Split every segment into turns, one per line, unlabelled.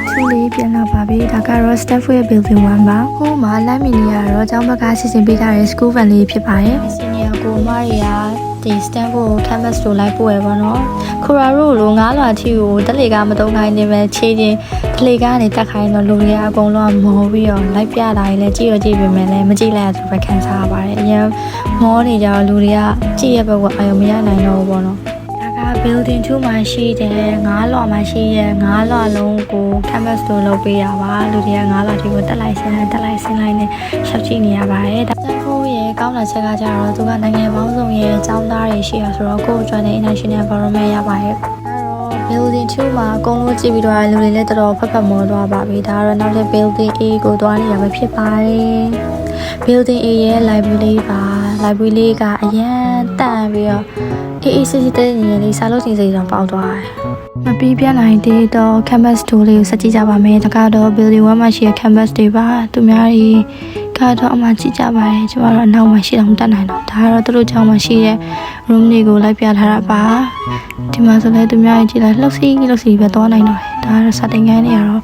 2လေးပြန်လာပါပြီဒါကတော့ Stafford Building 1ပါဟိုမှာလမ်းမီနေရတော့ကျောင်းဘက်ကစီစဉ်ပေးထားတဲ့ school van လေးဖြစ်ပါတယ်စီနီယာကိုမတွေကဒီ Stafford campus ကိုလိုက်ပို့ရပါတော့ခိုရာရိုလိုငားလွာထီကိုတလေကမတုံးခိုင်းနေပဲခြေချင်းတလေကနေတက်ခိုင်းတော့လူတွေအကုန်လုံးမောပြီးတော့လိုက်ပြတာကြီးလဲကြည့်ရကြည့်ပေမဲ့လည်းမကြည့်လိုက်ရသူပဲခံစားရပါတယ်အရင်မောနေကြတော့လူတွေကကြည့်ရဘက်ကအာရုံမရနိုင်တော့ဘူးပေါ့နော်building 2မှာရှိတယ်9လွှာမှာရှိရဲ့9လွှာလုံးကို canvas တို့လုပ်ပေးရပါလူတွေက9လွှာတွေကိုတက်လိုက်ဆင်းလိုက်နဲ့ရှောက်ကြည့်နေရပါတယ်ဒါတက်ဖို့ရဲ့ကောင်းတဲ့ချက်ကကြတော့သူကနိုင်ငံပေါင်းစုံရဲ့အကြောင်းသားတွေရှိရဆိုတော့ကိုယ်ကျွမ်းတဲ့ international environment ရပါတယ်building 2မှာအကုန်လုံးကြည့်ပြီးတော့လူတွေလည်းတော်တော်ဖက်ဖက်မောသွားပါပြီဒါကတော့နောက်ထပ် building A ကိုသွားနေရမှာဖြစ်ပါတယ် building A ရဲ့ library ပါ library လေးကအရန်တန့်ပြီးတော့အေးစစ်စစ်တဲ့နေလေးစားလို့ချိန်စိတ်တော့ပေါက်သွားတယ်။မပြီးပြနိုင်သေးတော့ canvas tool လေးကိုစကြည့်ကြပါမယ်။ဒါကတော့ building 1မှာရှိတဲ့ canvas တွေပါ။သူများတွေကတော့အမှကြည့်ကြပါတယ်။ကျွန်တော်တို့အနောက်မှာရှိတော့မတတ်နိုင်တော့ဒါကတော့သူတို့ကျောင်းမှာရှိတဲ့ room တွေကိုလိုက်ပြထားတာပါ။ဒီမှာဆိုလည်းသူများတွေကြည့်လိုက်လှုပ်စီပဲသွားနိုင်တော့တယ်။ဒါကတော့စာတင်ခန်းတွေကတော့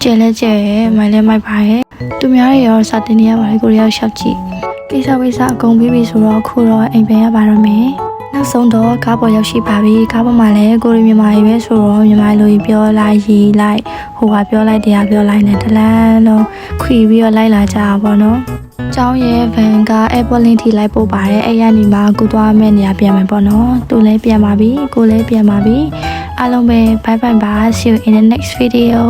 ကျဲလဲကျဲရဲ့မိုင်လဲမိုက်ပါရဲ့။သူများတွေရောစာတင်နေရပါတယ်ကိုရီးယားရှောက်ကြည့်။ကိစ္စဝိစ္စအကုန်ပြီးပြီဆိုတော့ခုတော့အိမ်ပြန်ရပါတော့မယ်။နောက်ဆုံးတော့ကားပေါ်ရောက်ရှိပါပြီကားပေါ်မှာလည်းကိုရီမြန်မာရေးပဲဆိုတော့မြန်မာလိုပြောလိုက်ရေးလိုက်ဟိုကပြောလိုက်တရားပြောလိုက်နဲ့တလန်းလုံးခွေပြီးတော့လိုက်လာကြတာပေါ့နော်ကျောင်းရဲ့ဗန်က airport link ထိလိုက်ပို့ပါတယ်အဲ့ရနေမှာကိုသွားမဲ့နေရာပြန်မယ်ပေါ့နော်သူလည်းပြန်ပါပြီကိုလည်းပြန်ပါပြီအားလုံးပဲ bye bye ပါ see you in the next video